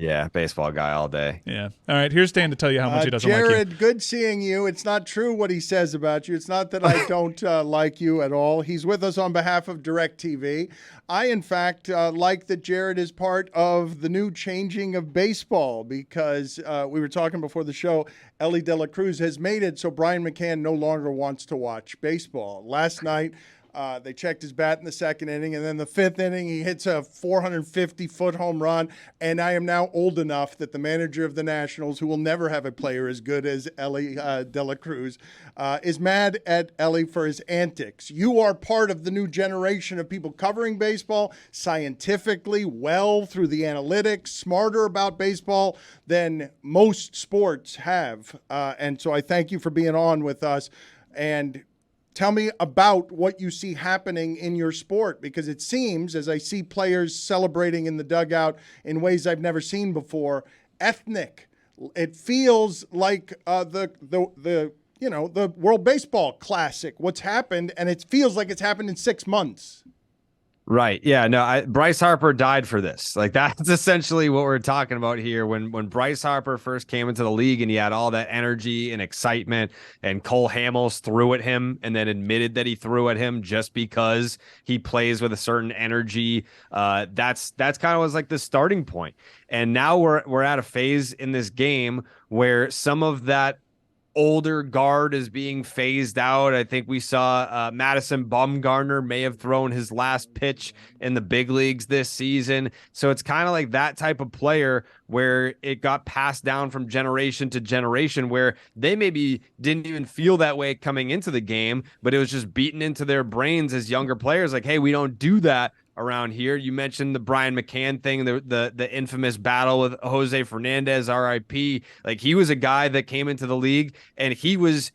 Yeah, baseball guy all day. Yeah. All right. Here's Dan to tell you how much he doesn't like you. Jared, good seeing you. It's not true what he says about you. It's not that I don't like you at all. He's with us on behalf of DirecTV. I, in fact, like that Jared is part of the new changing of baseball because we were talking before the show. Elly De La Cruz has made it so Brian McCann no longer wants to watch baseball. Last night, they checked his bat in the second inning, and then the fifth inning, he hits a 450-foot home run. And I am now old enough that the manager of the Nationals, who will never have a player as good as Elly De La Cruz, is mad at Elly for his antics. You are part of the new generation of people covering baseball scientifically, well through the analytics, smarter about baseball than most sports have. And so I thank you for being on with us. And tell me about what you see happening in your sport, because it seems, as I see players celebrating in the dugout in ways I've never seen before, ethnic. It feels like the World Baseball Classic. What's happened, and it feels like it's happened in 6 months. Right. Yeah. No, Bryce Harper died for this. Like, that's essentially what we're talking about here. When Bryce Harper first came into the league and he had all that energy and excitement, and Cole Hamels threw at him and then admitted that he threw at him just because he plays with a certain energy. That's kind of was like the starting point. And now we're at a phase in this game where some of that older guard is being phased out. I think we saw Madison Bumgarner may have thrown his last pitch in the big leagues this season. So it's kind of like that type of player where it got passed down from generation to generation, where they maybe didn't even feel that way coming into the game, but it was just beaten into their brains as younger players. Like, hey, we don't do that around here. You mentioned the Brian McCann thing, the infamous battle with Jose Fernandez, RIP. Like, he was a guy that came into the league and he was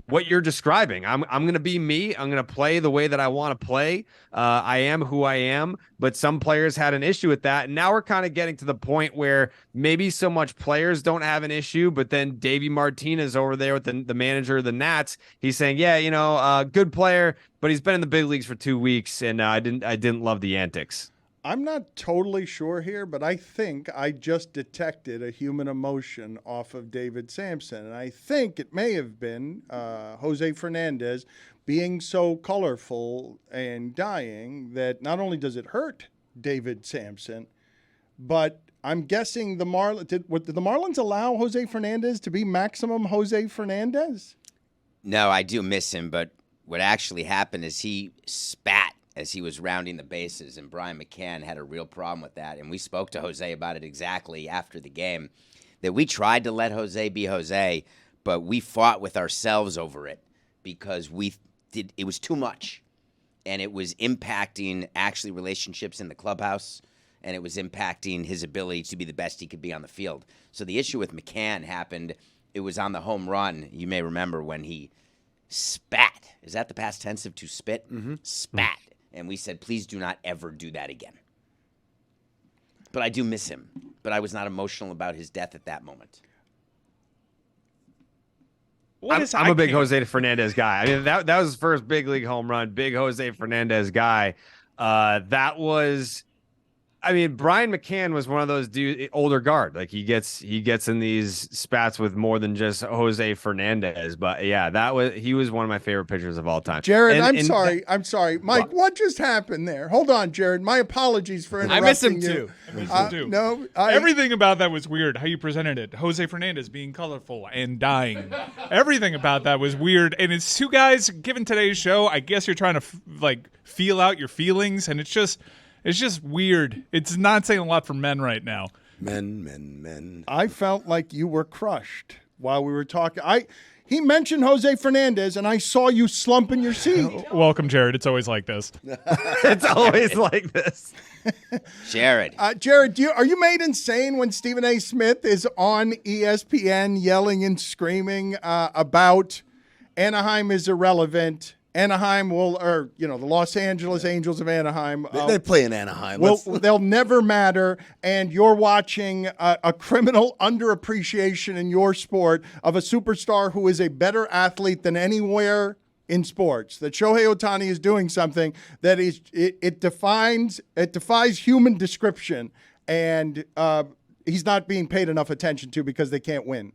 what you're describing. I'm going to be me. I'm going to play the way that I want to play. I am who I am, but some players had an issue with that. And now we're kind of getting to the point where maybe so much players don't have an issue, but then Davey Martinez over there with the manager of the Nats, he's saying, yeah, good player, but he's been in the big leagues for 2 weeks, and I didn't love the antics. I'm not totally sure here, but I think I just detected a human emotion off of David Sampson. And I think it may have been Jose Fernandez being so colorful and dying that not only does it hurt David Sampson, but I'm guessing the Marlins, did the Marlins allow Jose Fernandez to be maximum Jose Fernandez? No, I do miss him, but what actually happened is he spat as he was rounding the bases, and Brian McCann had a real problem with that. And we spoke to Jose about it exactly after the game, that we tried to let Jose be Jose, but we fought with ourselves over it because it was too much, and it was impacting actually relationships in the clubhouse, and it was impacting his ability to be the best he could be on the field. So the issue with McCann happened, it was on the home run. You may remember when he spat. Is that the past tense of to spit? Mm-hmm. Spat. And we said, please do not ever do that again. But I do miss him. But I was not emotional about his death at that moment. I'm a big Jose Fernandez guy. I mean, that was his first big league home run. Big Jose Fernandez guy. That was, I mean, Brian McCann was one of those older guard. Like, he gets in these spats with more than just Jose Fernandez. But yeah, he was one of my favorite pitchers of all time. Jared, I'm sorry. Mike, what just happened there? Hold on, Jared. My apologies for interrupting you. I miss him too. No, everything about that was weird. How you presented it. Jose Fernandez being colorful and dying. Everything about that was weird. And it's two guys, given today's show, I guess you're trying to feel out your feelings, and it's just weird. It's not saying a lot for men right now. Men. I felt like you were crushed while we were talking. He mentioned Jose Fernandez, and I saw you slump in your seat. Welcome, Jared. It's always like this. It's always like this. Jared. Jared, are you made insane when Stephen A. Smith is on ESPN yelling and screaming about Anaheim is irrelevant? Anaheim the Los Angeles Angels of Anaheim. They play in Anaheim. They'll never matter, and you're watching a criminal underappreciation in your sport of a superstar who is a better athlete than anywhere in sports. That Shohei Ohtani is doing something that defies human description, and he's not being paid enough attention to because they can't win.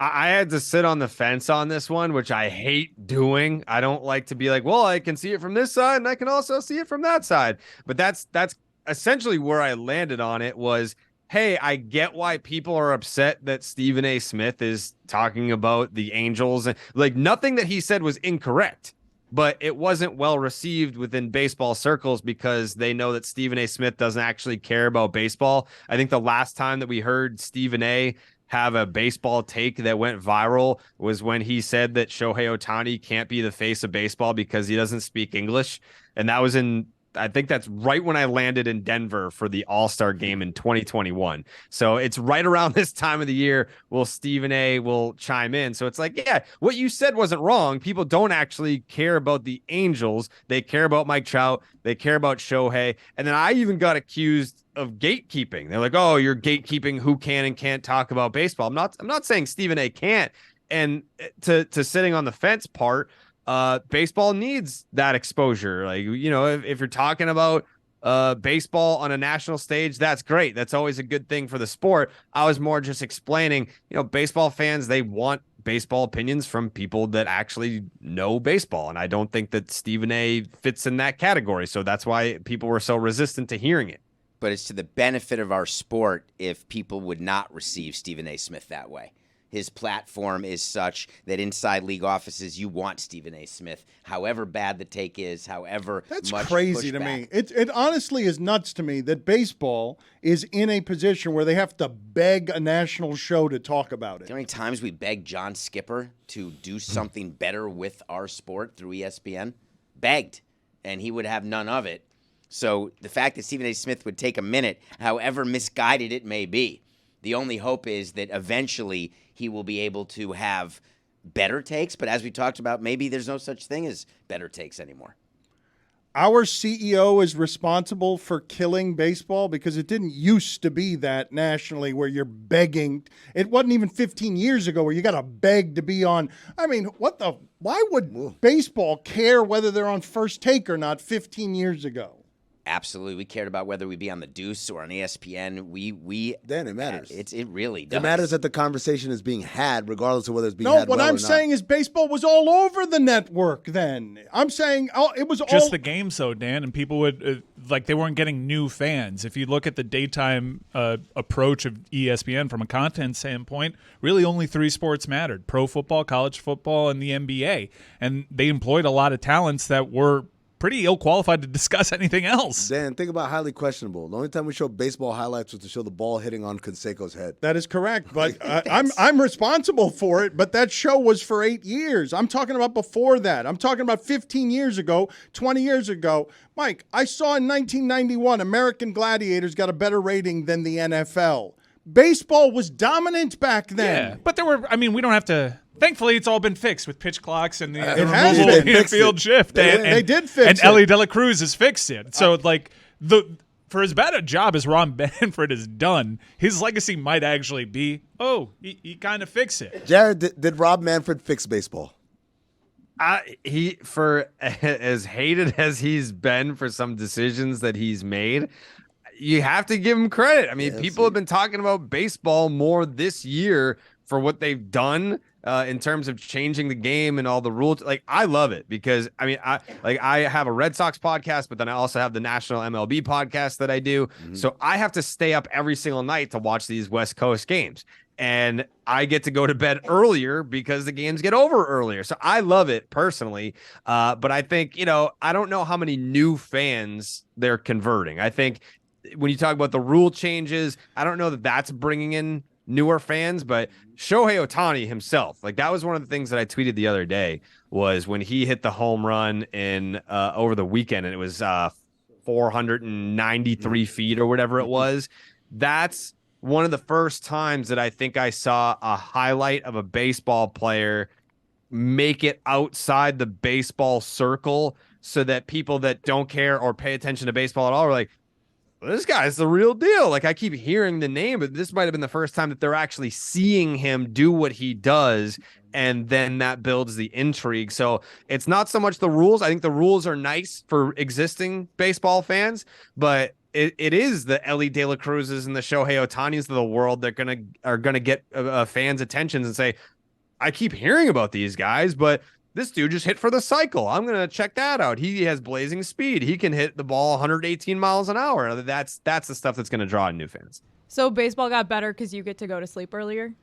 I had to sit on the fence on this one, which I hate doing. I don't like to be like, well, I can see it from this side and I can also see it from that side. But that's essentially where I landed on it was, hey, I get why people are upset that Stephen A. Smith is talking about the Angels. And like, nothing that he said was incorrect, but it wasn't well received within baseball circles because they know that Stephen A. Smith doesn't actually care about baseball. I think the last time that we heard Stephen A. have a baseball take that went viral was when he said that Shohei Ohtani can't be the face of baseball because he doesn't speak English. And that was I think that's right when I landed in Denver for the All-Star game in 2021. So it's right around this time of the year Stephen A. will chime in. So it's like, yeah, what you said wasn't wrong. People don't actually care about the Angels. They care about Mike Trout. They care about Shohei. And then I even got accused of gatekeeping. They're like, oh, you're gatekeeping who can and can't talk about baseball. I'm not saying Stephen A. can't. And to sitting on the fence part, baseball needs that exposure. Like, you know, if you're talking about baseball on a national stage, that's great. That's always a good thing for the sport. I was more just explaining, you know, baseball fans, they want baseball opinions from people that actually know baseball. And I don't think that Stephen A. fits in that category. So that's why people were so resistant to hearing it. But it's to the benefit of our sport if people would not receive Stephen A. Smith that way. His platform is such that inside league offices, you want Stephen A. Smith, however bad the take is, however That's much crazy to me. It honestly is nuts to me that baseball is in a position where they have to beg a national show to talk about it. How many times we begged John Skipper to do something better with our sport through ESPN? Begged, and he would have none of it. So the fact that Stephen A. Smith would take a minute, however misguided it may be, the only hope is that eventually he will be able to have better takes. But as we talked about, maybe there's no such thing as better takes anymore. Our CEO is responsible for killing baseball because it didn't used to be that nationally where you're begging. It wasn't even 15 years ago where you got to beg to be on. I mean, why would baseball care whether they're on First Take or not 15 years ago? Absolutely. We cared about whether we be on the Deuce or on ESPN. Dan, it matters. It really does. It matters that the conversation is being had, regardless of whether it's being No, had what well I'm or not. saying is baseball was all over the network then. I'm saying it was Just all the game, so Dan, and people would they weren't getting new fans. If you look at the daytime approach of ESPN from a content standpoint, really only 3 sports mattered: pro football, college football, and the NBA. And they employed a lot of talents that were pretty ill-qualified to discuss anything else. Dan, think about highly questionable. The only time we showed baseball highlights was to show the ball hitting on Canseco's head. That is correct, but I'm responsible for it. But that show was for 8 years. I'm talking about before that. I'm talking about 15 years ago, 20 years ago. Mike, I saw in 1991 American Gladiators got a better rating than the NFL. Baseball was dominant back then. Yeah, but we don't have to. Thankfully, it's all been fixed with pitch clocks and the has removal been. infield shift. They did fix and it. Elly De La Cruz has fixed it. So, for as bad a job as Ron Manfred has done, his legacy might actually be, he kind of fixed it. Jared, did Rob Manfred fix baseball? He, for as hated as he's been for some decisions that he's made, you have to give him credit. I mean, people have been talking about baseball more this year for what they've done in terms of changing the game and all the rules. Like, I love it because I have a Red Sox podcast, but then I also have the national MLB podcast that I do. Mm-hmm. So I have to stay up every single night to watch these West Coast games. And I get to go to bed earlier because the games get over earlier. So I love it personally. But I think, I don't know how many new fans they're converting. I think when you talk about the rule changes, I don't know that that's bringing in newer fans, but Shohei Ohtani himself, that was one of the things that I tweeted the other day, was when he hit the home run in over the weekend, and it was 493 feet or whatever it was. That's one of the first times that I think I saw a highlight of a baseball player make it outside the baseball circle so that people that don't care or pay attention to baseball at all are like, this guy's the real deal. I keep hearing the name, but this might have been the first time that they're actually seeing him do what he does. And then that builds the intrigue. So it's not so much the rules. I think the rules are nice for existing baseball fans, but it is the Elly De La Cruzes and the Shohei Otanis of the world that are gonna get fans' attentions and say, I keep hearing about these guys, but this dude just hit for the cycle. I'm gonna check that out. He has blazing speed. He can hit the ball 118 miles an hour. That's the stuff that's gonna draw in new fans. So baseball got better because you get to go to sleep earlier?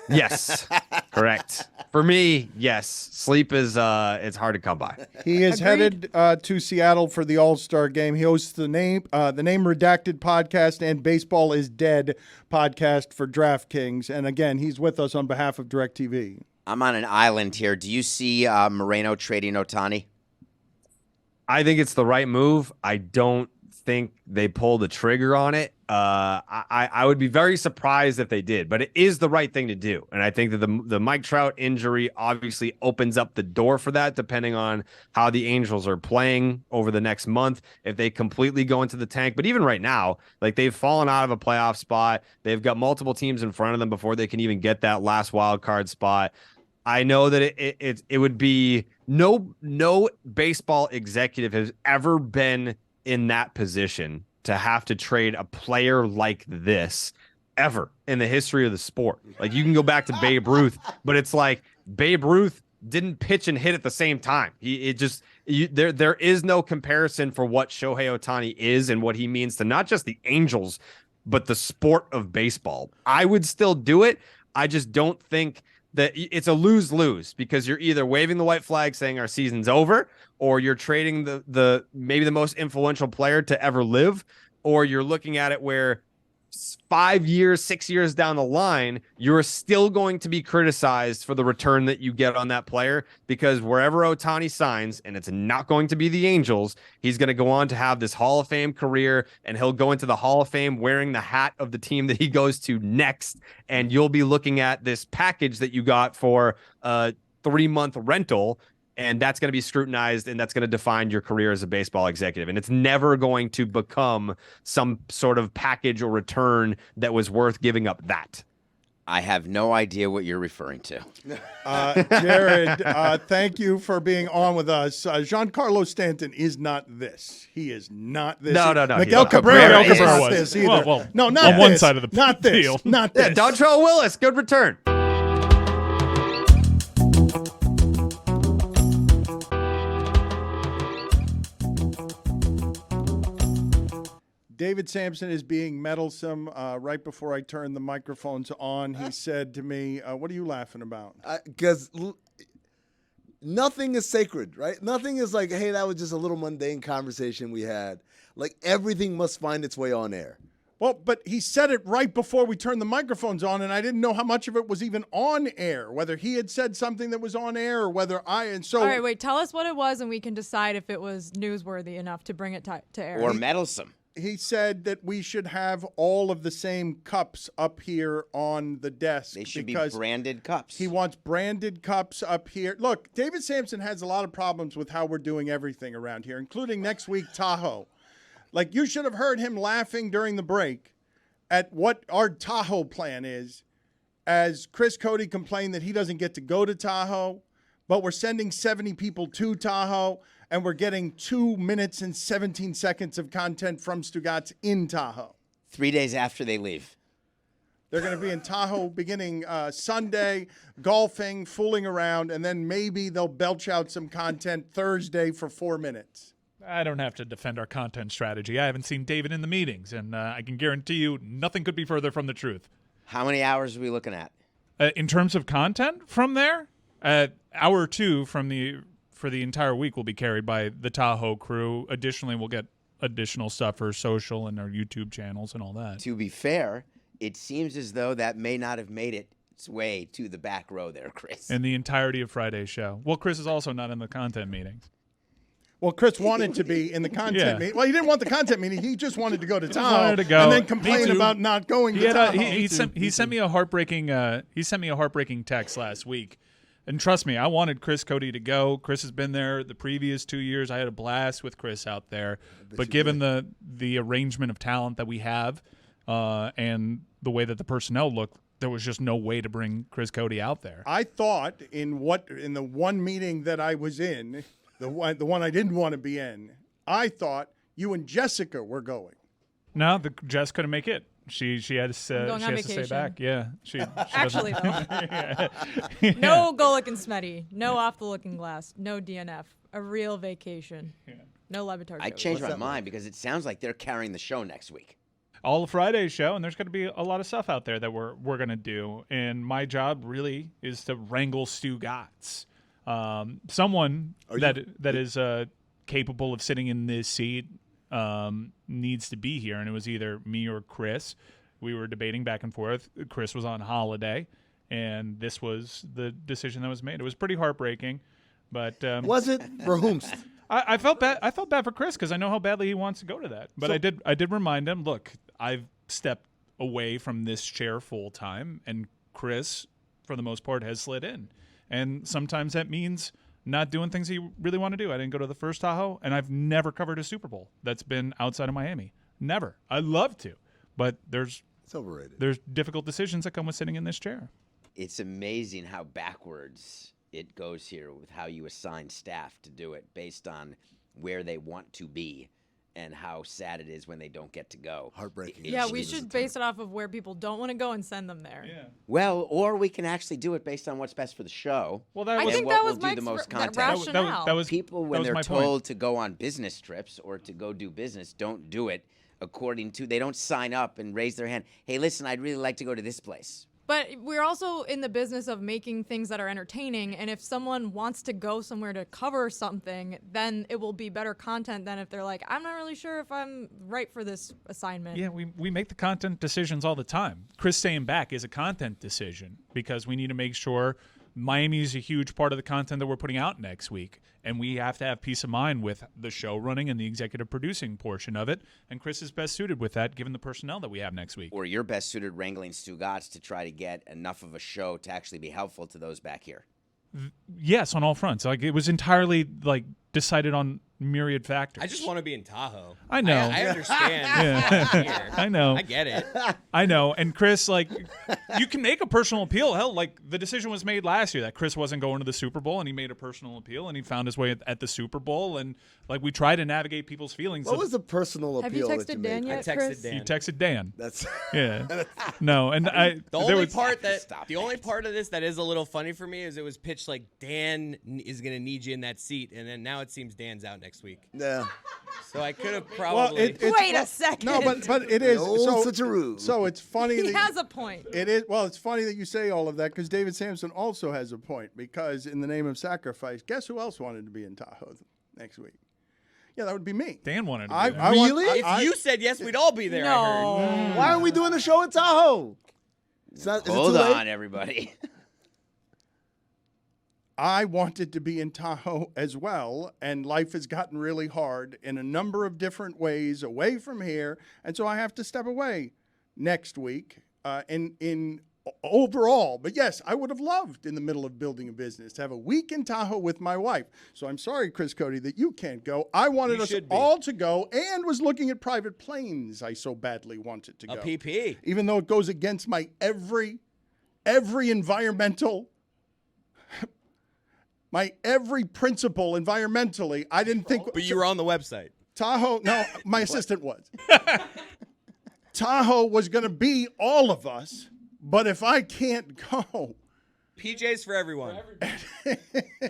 Yes, correct. For me, yes. Sleep is it's hard to come by. He is headed to Seattle for the All-Star game. He hosts the Name Redacted podcast and Baseball is Dead podcast for DraftKings. And again, he's with us on behalf of DirecTV. I'm on an island here. Do you see Moreno trading Ohtani? I think it's the right move. I don't think they pulled the trigger on it. I would be very surprised if they did, but it is the right thing to do. And I think that the Mike Trout injury obviously opens up the door for that, depending on how the Angels are playing over the next month, if they completely go into the tank. But even right now, like, they've fallen out of a playoff spot. They've got multiple teams in front of them before they can even get that last wild card spot. I know that it would be no baseball executive has ever been in that position to have to trade a player like this ever in the history of the sport. Like, you can go back to Babe Ruth, but it's like Babe Ruth didn't pitch and hit at the same time. There is no comparison for what Shohei Ohtani is and what he means to not just the Angels, but the sport of baseball. I would still do it. I just don't think that it's a lose-lose, because you're either waving the white flag saying our season's over, or you're trading the maybe the most influential player to ever live, or you're looking at it where 5 years, 6 years down the line, you're still going to be criticized for the return that you get on that player, because wherever Ohtani signs, and it's not going to be the Angels, he's going to go on to have this Hall of Fame career, and he'll go into the Hall of Fame wearing the hat of the team that he goes to next. And you'll be looking at this package that you got for a 3-month rental, and that's going to be scrutinized, and that's going to define your career as a baseball executive. And it's never going to become some sort of package or return that was worth giving up that. I have no idea what you're referring to. Jared, thank you for being on with us. Giancarlo Stanton is not this. He is not this. No. Miguel Cabrera is Cabrera not was. this either. Well, no, not on this. one side of the not this. deal. Not Yeah, this. Dontrell Willis, good return. David Sampson is being meddlesome. Right before I turned the microphones on, he said to me, what are you laughing about? Because nothing is sacred, right? Nothing is like, hey, that was just a little mundane conversation we had. Like, everything must find its way on air. Well, but he said it right before we turned the microphones on, and I didn't know how much of it was even on air, whether he had said something that was on air or whether so. All right, wait, tell us what it was, and we can decide if it was newsworthy enough to bring it to air. Or meddlesome. He said that we should have all of the same cups up here on the desk. They should be because branded cups. he wants branded cups up here. Look, David Sampson has a lot of problems with how we're doing everything around here, including next week, Tahoe. Like, you should have heard him laughing during the break at what our Tahoe plan is, as Chris Cody complained that he doesn't get to go to Tahoe, but we're sending 70 people to Tahoe, and we're getting 2 minutes and 17 seconds of content from Stugotz in Tahoe. 3 days after they leave. They're going to be in Tahoe beginning Sunday, golfing, fooling around, and then maybe they'll belch out some content Thursday for 4 minutes. I don't have to defend our content strategy. I haven't seen David in the meetings, and I can guarantee you nothing could be further from the truth. How many hours are we looking at? In terms of content from there, hour 2 for the entire week will be carried by the Tahoe crew. Additionally, we'll get additional stuff for social and our YouTube channels and all that. To be fair, it seems as though that may not have made its way to the back row there, Chris. And the entirety of Friday's show. Well, Chris is also not in the content meetings. Well, Chris wanted to be in the content meeting. Well, he didn't want the content meeting. He just wanted to go to Tahoe wanted to go. and then Me complain too. about not going to Tahoe. He sent me a heartbreaking text last week. And trust me, I wanted Chris Cody to go. Chris has been there the previous 2 years. I had a blast with Chris out there. But given the arrangement of talent that we have and the way that the personnel look, there was just no way to bring Chris Cody out there. I thought in the one meeting that I was in, the one I didn't want to be in, I thought you and Jessica were going. No, Jess couldn't make it. She had to going she on has to stay vacation. back. Yeah, she Actually, though. No Golic Smetty. No off the looking glass. No DNF. A real vacation. No Le Batard I Show. changed my mind because it sounds like they're carrying the show next week. all Friday show, and there's going to be a lot of stuff out there that we're going to do. And my job really is to wrangle Stugotz, someone that is capable of sitting in this seat. Needs to be here, and it was either me or Chris. We were debating back and forth. Chris was on holiday, and this was the decision that was made. It was pretty heartbreaking, but Was it for whomst? I felt bad. I felt bad for Chris because I know how badly he wants to go to that. But I did remind him. Look, I've stepped away from this chair full time, and Chris, for the most part, has slid in, and sometimes that means not doing things you really want to do. I didn't go to the first Tahoe, and I've never covered a Super Bowl that's been outside of Miami. Never. I'd love to, but It's overrated. there's difficult decisions that come with sitting in this chair. It's amazing how backwards it goes here with how you assign staff to do it based on where they want to be and how sad it is when they don't get to go. Heartbreaking. Yeah, we should base it off of where people don't want to go and send them there. Yeah. Well, or we can actually do it based on what's best for the show. Well, that I was think what that will was do Mike's the most that content. rationale. that was People, that when was they're my told point. to go on business trips or to go do business, don't do it according to, they don't sign up and raise their hand. Hey, listen, I'd really like to go to this place. But we're also in the business of making things that are entertaining, and if someone wants to go somewhere to cover something, then it will be better content than if they're like, I'm not really sure if I'm right for this assignment. Yeah, we make the content decisions all the time. Chris staying back is a content decision because we need to make sure Miami is a huge part of the content that we're putting out next week. And we have to have peace of mind with the show running and the executive producing portion of it. And Chris is best suited with that given the personnel that we have next week. Or you're best suited wrangling Stugotz to try to get enough of a show to actually be helpful to those back here. Yes, on all fronts. Like it was entirely decided on myriad factors. I just want to be in Tahoe. I know. I understand. Here. I know. I get it. I know. And Chris, you can make a personal appeal. Hell, the decision was made last year that Chris wasn't going to the Super Bowl, and he made a personal appeal, and he found his way at the Super Bowl. And we try to navigate people's feelings. What was the personal Have you appeal that you texted made? Dan I yet, texted Chris? Dan. You texted Dan. That's Yeah. No, and The only part Stop the only part of this that is a little funny for me is it was pitched like Dan is going to need you in that seat, and then now it seems Dan's out next week. yeah. So I could have Well, probably. Wait a second. No, but it is. The old So, switcheroo. so it's funny. He that has a point. It is. Well, it's funny that you say all of that because David Sampson also has a point because in the name of sacrifice, guess who else wanted to be in Tahoe next week? Yeah, that would be me. Dan wanted to I, be I there. want- Really? if you said yes, we'd all be there. I heard. No. Why aren't we doing the show in Tahoe? Is it Hold too late? on, everybody. I wanted to be in Tahoe as well, and life has gotten really hard in a number of different ways away from here, and so I have to step away next week in overall. But yes, I would have loved in the middle of building a business to have a week in Tahoe with my wife. So I'm sorry, Chris Cody, that you can't go. I wanted You us should be. all to go and was looking at private planes. I so badly wanted to go. A PP. Even though it goes against my every environmental my every principle environmentally. I didn't think But you were on the website. Tahoe. No, my assistant was. Tahoe was going to be all of us, but if I can't go, PJs for everyone.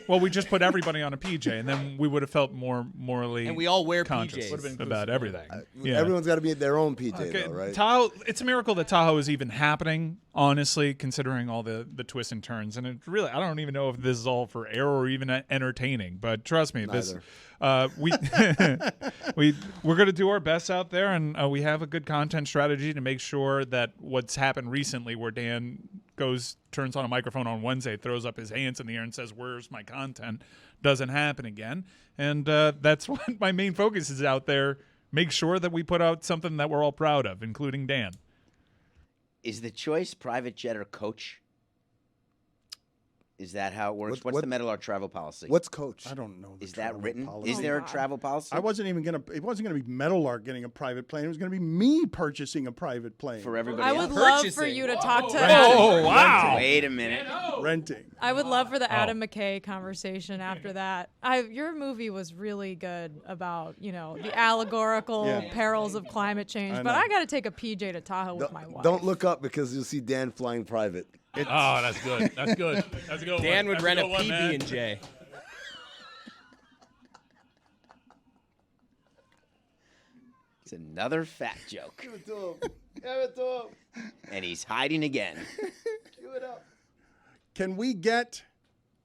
Well, we just put everybody on a PJ, and then we would have felt more morally And we all wear conscious PJs. about everything. Everyone's got to be their own PJ, Okay, though, right? Tahoe, it's a miracle that Tahoe is even happening, honestly, considering all the twists and turns. And it really, I don't even know if this is all for air or even entertaining. But trust me, this we're going to do our best out there, and we have a good content strategy to make sure that what's happened recently, where Dan turns on a microphone on Wednesday, throws up his hands in the air and says, "Where's my content?" doesn't happen again. And that's what my main focus is out there. Make sure that we put out something that we're all proud of, including Dan. Is the choice private jet or coach? Is that how it works? What- What's the Metal Art travel policy? What's coach? I don't know. the Is that travel written? policy. Is there a God. travel policy? I wasn't even gonna. It wasn't gonna be Metal Art getting a private plane. It was gonna be me purchasing a private plane. for everybody I would else? love for Purchasing. you to talk to Oh, wow. Wait a minute. renting. I would love for the Adam McKay conversation after that. Your movie was really good about, the allegorical perils of climate change, but I got to take a PJ to Tahoe with my wife. Don't look up because you'll see Dan flying private. Oh, that's good. That's good. That's a good one. Dan would That's rent a good one, man. PB&J. It's another fat joke. Give it to him. Give it to him. And he's hiding again. Give it up. Can we get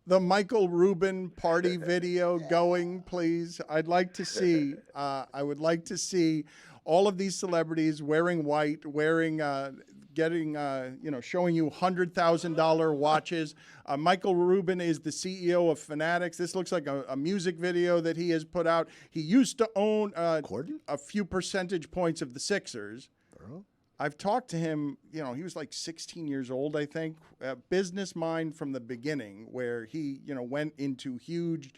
the Michael Rubin party video going, please? I'd like to see. I would like to see all of these celebrities wearing white, getting, showing you $100,000 watches. Michael Rubin is the CEO of Fanatics. This looks like a music video that he has put out. He used to own a few percentage points of the Sixers. I've talked to him, he was like 16 years old, I think. Business mind from the beginning, where he, went into huge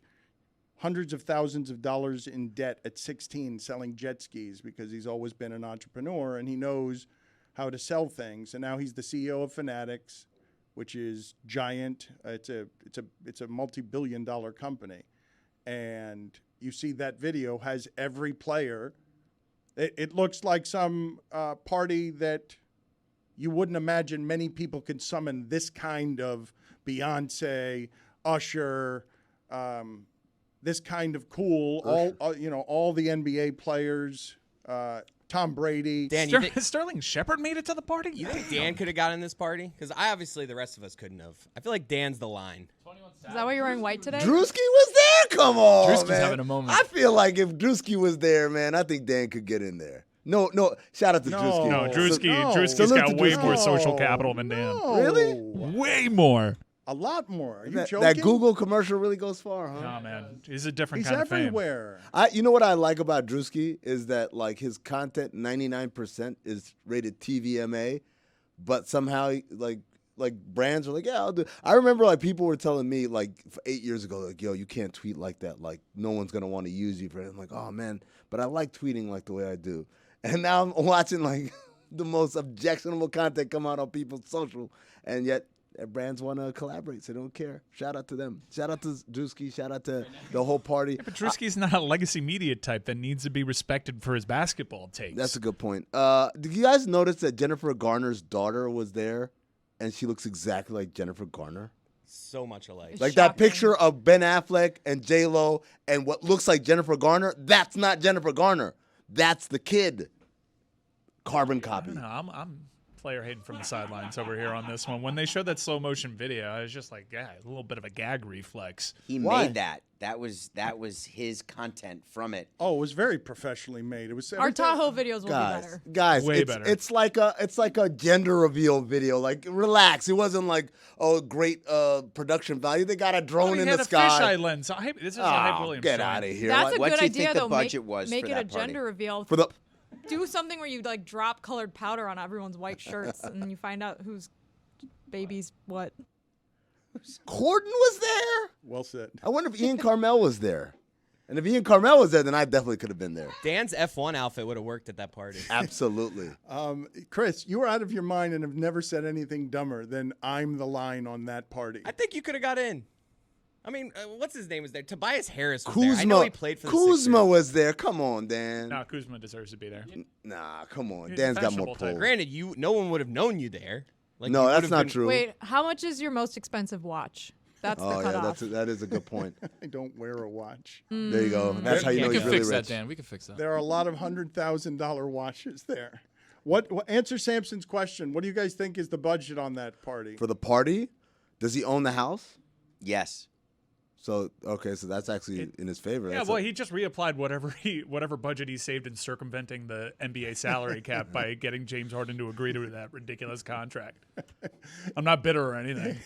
hundreds of thousands of dollars in debt at 16 selling jet skis because he's always been an entrepreneur and he knows how to sell things. And now he's the CEO of Fanatics, which is giant. It's a multi-billion-dollar company. And you see that video has every player. It looks like some party that you wouldn't imagine many people could summon this kind of Beyonce, Usher, this kind of cool, all the NBA players, Tom Brady. Dan, Sterling Shepard made it to the party? You think Dan could have gotten this party? Because obviously the rest of us couldn't have. I feel like Dan's the line. Is that why you're wearing white today? Drewski was there? Come on, Drewski's man. having a moment. I feel like if Drewski was there, man, I think Dan could get in there. No, shout out to Drewski. No, Drewski's Salute got to way Drewski. more social capital than Dan. Really? Way more. A lot more. Are you That joking? Google commercial really goes far, huh? Nah, man. He's a different He's kind of fame. everywhere. You know what I like about Drewski is that like his content, 99% is rated TVMA, but somehow like brands are like, yeah, I'll do. I remember like people were telling me like 8 years ago, like, yo, you can't tweet like that. Like no one's gonna want to use you for it. I'm like, oh man, but I like tweeting like the way I do. And now I'm watching like the most objectionable content come out on people's social, and yet brands want to collaborate, so they don't care. Shout out to them. Shout out to Drewski. Shout out to the whole party. Yeah, but Drewski's not a legacy media type that needs to be respected for his basketball takes. That's a good point. Did you guys notice that Jennifer Garner's daughter was there, and she looks exactly like Jennifer Garner? So much alike. Like that picture of Ben Affleck and J-Lo and what looks like Jennifer Garner, that's not Jennifer Garner. That's the kid. Carbon copy. I don't know. I'm player hating from the sidelines over here on this one. When they showed that slow motion video, I was just like, yeah, a little bit of a gag reflex. He Why? made that. That was his content from it. Oh, it was very professionally made. It was Our Tahoe videos will be better. Guys, Way it's, better. it's like a gender reveal video. Like, relax. It wasn't like great production value. They got a drone in had the a sky. fisheye lens. This is a Hype Williams Get joint. out of here! That's Like, a what good do you idea, think the though. budget was make for it a that party? gender reveal. for the Do something where you like drop colored powder on everyone's white shirts, and then you find out whose baby's what. Corden was there. Well said. I wonder if Ian Carmel was there. And if Ian Carmel was there, then I definitely could have been there. Dan's F1 outfit would have worked at that party. Absolutely. Chris, you were out of your mind and have never said anything dumber than "I'm the line" on that party. I think you could have got in. I mean, what's his name was there? Tobias Harris was Kuzma. there. I know he played for the Kuzma Sixers. was there. Come on, Dan. No, Kuzma deserves to be there. Nah, come on. He's Dan's a got more fashionable type. pull. Granted, no one would have known you there. Like, No, you that's would've not been- true. Wait, how much is your most expensive watch? That's the Oh, yeah, cutoff. that is a good point. I don't wear a watch. There you go. That's how you know We he's can really fix rich. that, Dan. We can fix that. There are a lot of $100,000 watches there. What answer Sampson's question? What do you guys think is the budget on that party? For the party, does he own the house? Yes. So so that's actually in his favor. Yeah, That's well, he just reapplied whatever budget he saved in circumventing the NBA salary cap by getting James Harden to agree to that ridiculous contract. I'm not bitter or anything.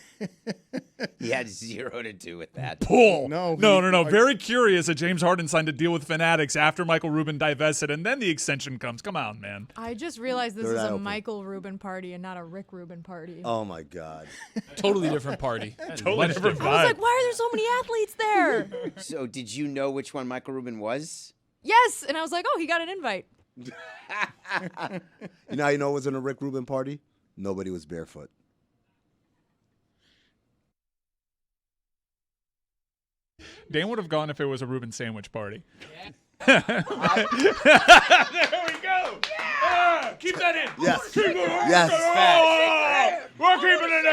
He had 0 to do with that. Pull. No, No. Very curious that James Harden signed a deal with Fanatics after Michael Rubin divested, and then the extension comes. Come on, man. I just realized this They're is that a open. Michael Rubin party and not a Rick Rubin party. Oh my God. Totally different party. Totally different I was vibe. like, why are there so many athletes there? So did you know which one Michael Rubin was? Yes, and I was like, oh, he got an invite. You know how you know it was in a Rick Rubin party? Nobody was barefoot. Dan would have gone if it was a Reuben sandwich party. There we go. Keep that in. Yes. Keep it in. Yes. We're keeping it